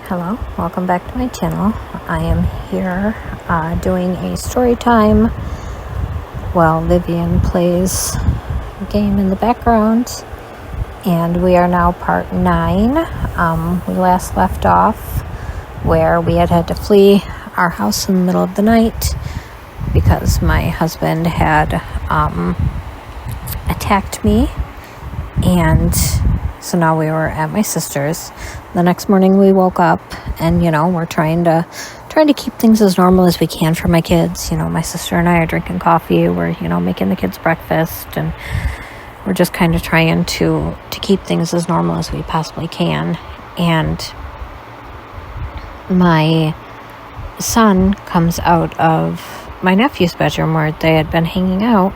Hello, welcome back to my channel. I am here doing a story time while Vivian plays a game in the background, and we are now part 9. We last left off where we had to flee our house in the middle of the night because my husband had attacked me, and so now we were at my sister's. The next morning we woke up and, we're trying to keep things as normal as we can for my kids. My sister and I are drinking coffee. We're, making the kids breakfast, and we're just kind of trying to keep things as normal as we possibly can. And my son comes out of my nephew's bedroom where they had been hanging out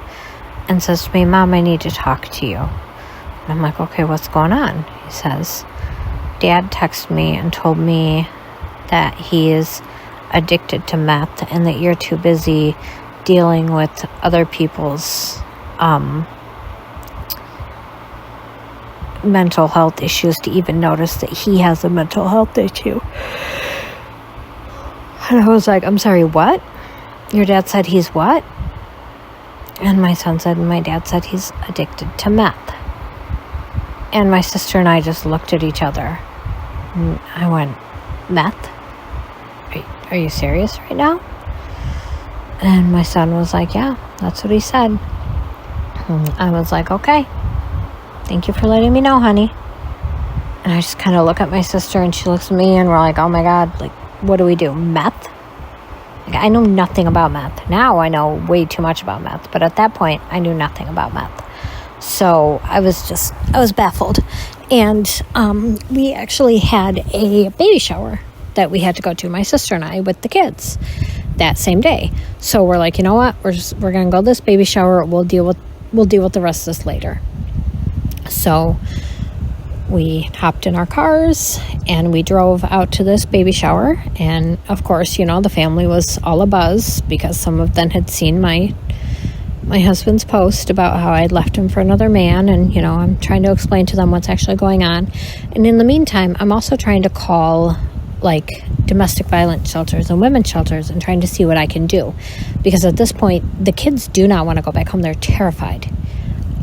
and says to me, "Mom, I need to talk to you." And I'm like, "Okay, what's going on?" He says, "Dad texted me and told me that he is addicted to meth and that you're too busy dealing with other people's mental health issues to even notice that he has a mental health issue." And I was like, "I'm sorry, what? Your dad said he's what?" And my son said, "My dad said he's addicted to meth." And my sister and I just looked at each other. And I went, "Meth? Are you serious right now?" And my son was like, "Yeah, that's what he said." And I was like, "Okay. Thank you for letting me know, honey." And I just kind of look at my sister, and she looks at me, and we're like, "Oh my God, what do we do? Meth?" I know nothing about meth. Now I know way too much about meth. But at that point, I knew nothing about meth. So I was baffled. And we actually had a baby shower that we had to go to, my sister and I, with the kids that same day. So we're like, you know what? We're going to go to this baby shower. We'll deal with the rest of this later. So we hopped in our cars and we drove out to this baby shower. And of course, the family was all abuzz because some of them had seen my husband's post about how I'd left him for another man, and I'm trying to explain to them what's actually going on. And in the meantime, I'm also trying to call domestic violence shelters and women's shelters and trying to see what I can do, because at this point the kids do not want to go back home. They're terrified.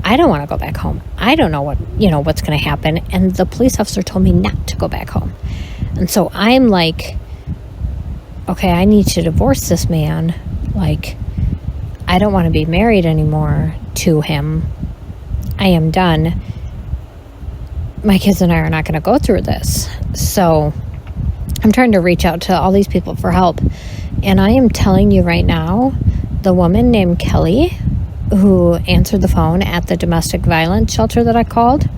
I don't want to go back home. I don't know what's going to happen, and the police officer told me not to go back home. And so I'm like, okay, I need to divorce this man. I don't want to be married anymore to him. I am done. My kids and I are not going to go through this. So I'm trying to reach out to all these people for help. And I am telling you right now, the woman named Kelly who answered the phone at the domestic violence shelter that I called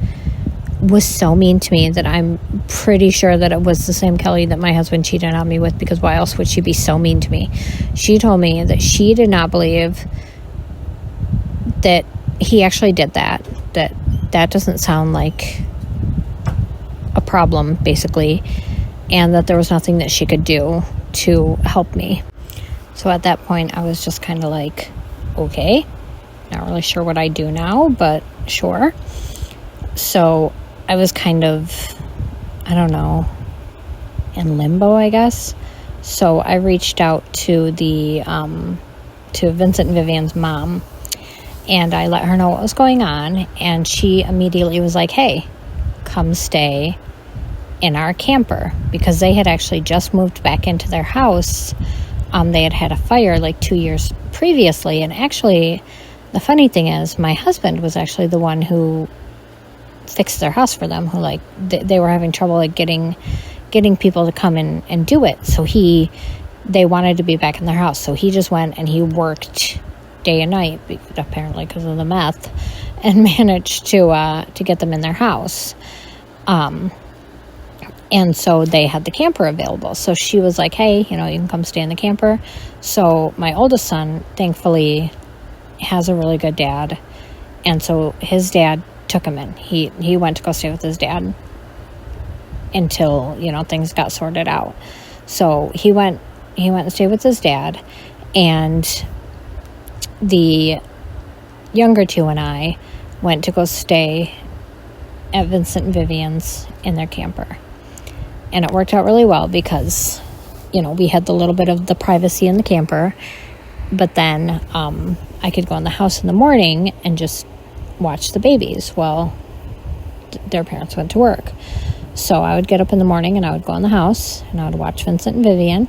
was so mean to me that I'm pretty sure that it was the same Kelly that my husband cheated on me with, because why else would she be so mean to me? She told me that she did not believe that he actually did that doesn't sound like a problem, basically, and that there was nothing that she could do to help me. So at that point, I was just kind of like, okay, not really sure what I do now, but sure. So I was kind of, I don't know, in limbo, I guess. So I reached out to to Vincent and Vivian's mom, and I let her know what was going on, and she immediately was like, "Hey, come stay in our camper," because they had actually just moved back into their house. They had a fire 2 years previously, and actually, the funny thing is, my husband was actually the one who fixed their house for them, who they were having trouble getting people to come in and do it. So they wanted to be back in their house. So he just went and he worked day and night, apparently because of the meth, and managed to get them in their house. And so they had the camper available. So she was like, "Hey, you can come stay in the camper." So my oldest son, thankfully, has a really good dad. And so his dad took him in. He went to go stay with his dad until, things got sorted out. So he went and stayed with his dad, and the younger two and I went to go stay at Vincent and Vivian's in their camper. And it worked out really well because, we had the little bit of the privacy in the camper. But then I could go in the house in the morning and just watch the babies while their parents went to work. So I would get up in the morning and I would go in the house and I would watch Vincent and Vivian.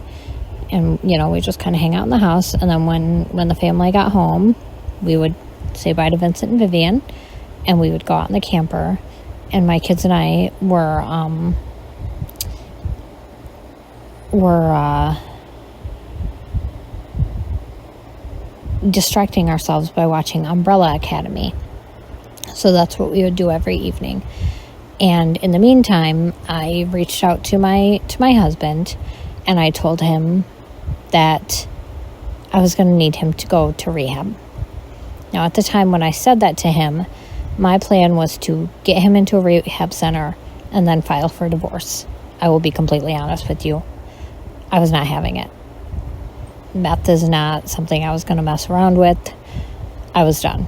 And, we just kind of hang out in the house. And then when the family got home, we would say bye to Vincent and Vivian. And we would go out in the camper. And my kids and I were distracting ourselves by watching Umbrella Academy. So that's what we would do every evening. And in the meantime, I reached out to my husband and I told him that I was going to need him to go to rehab. Now, at the time when I said that to him, my plan was to get him into a rehab center and then file for divorce. I will be completely honest with you. I was not having it. Meth is not something I was going to mess around with. I was done.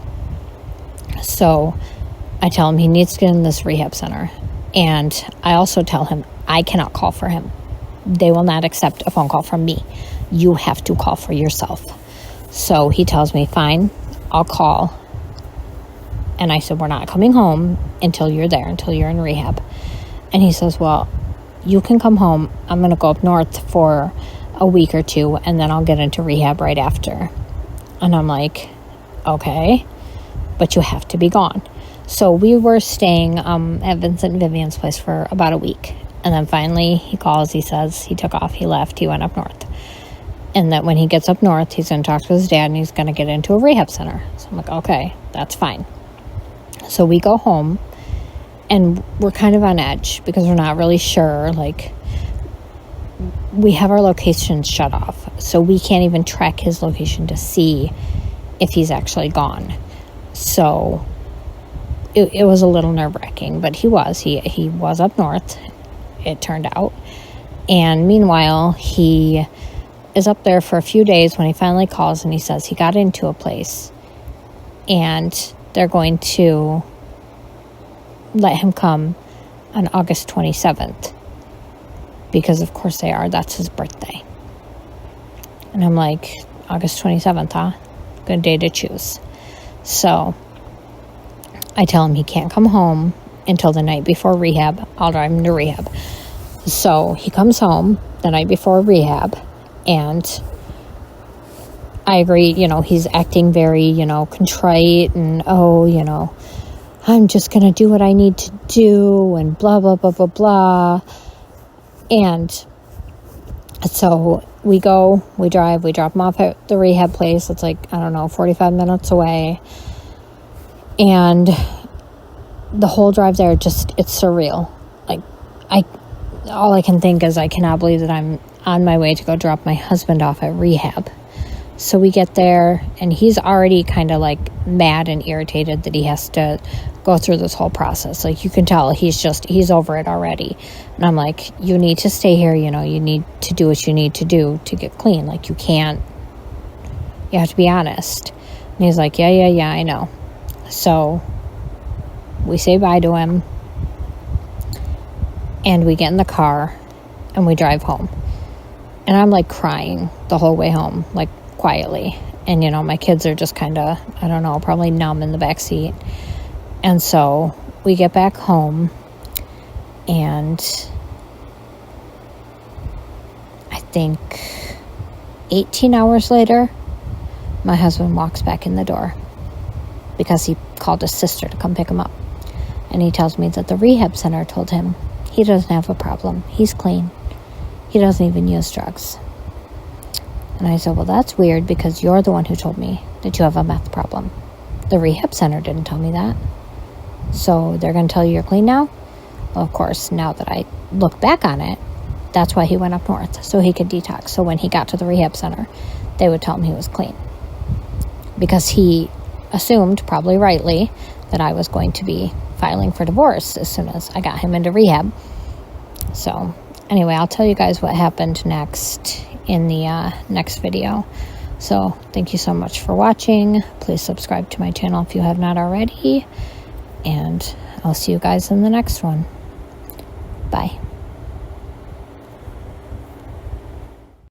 So I tell him he needs to get in this rehab center. And I also tell him I cannot call for him. They will not accept a phone call from me. You have to call for yourself. So he tells me, fine, I'll call. And I said, we're not coming home until you're there, until you're in rehab. And he says, well, you can come home. I'm going to go up north for a week or two, and then I'll get into rehab right after. And I'm like, okay, but you have to be gone. So we were staying at Vincent and Vivian's place for about a week. And then finally he calls, he says he took off, he left, he went up north. And that when he gets up north, he's going to talk to his dad and he's going to get into a rehab center. So I'm like, okay, that's fine. So we go home and we're kind of on edge because we're not really sure. Like, we have our locations shut off. So we can't even track his location to see if he's actually gone. So it was a little nerve-wracking, but he was up north, it turned out. And meanwhile, he is up there for a few days when he finally calls and he says he got into a place and they're going to let him come on August 27th. Because of course they are. That's his birthday. And I'm like, August 27th, huh? Good day to choose. So I tell him he can't come home until the night before rehab. I'll drive him to rehab. So he comes home the night before rehab. And I agree, he's acting very, contrite and, I'm just going to do what I need to do and blah, blah, blah, blah, blah. And so we go, we drive, we drop him off at the rehab place. It's 45 minutes away. And the whole drive there, it's surreal. All I can think is I cannot believe that I'm on my way to go drop my husband off at rehab. So we get there and he's already kind of mad and irritated that he has to go through this whole process. You can tell he's over it already. And I'm like, you need to stay here. You need to do what you need to do to get clean. You have to be honest. And he's like, yeah, I know. So we say bye to him and we get in the car and we drive home. And I'm crying the whole way home, quietly. And, my kids are just kind of, I don't know, probably numb in the back seat. And so we get back home and I think 18 hours later, my husband walks back in the door because he called his sister to come pick him up. And he tells me that the rehab center told him he doesn't have a problem. He's clean. He doesn't even use drugs. And I said, well, that's weird because you're the one who told me that you have a meth problem. The rehab center didn't tell me that. So they're going to tell you you're clean now? Well, of course, now that I look back on it, that's why he went up north, so he could detox. So when he got to the rehab center, they would tell him he was clean. Because he assumed, probably rightly, that I was going to be filing for divorce as soon as I got him into rehab. So anyway, I'll tell you guys what happened next in the next video. So thank you so much for watching. Please subscribe to my channel if you have not already. And I'll see you guys in the next one. Bye.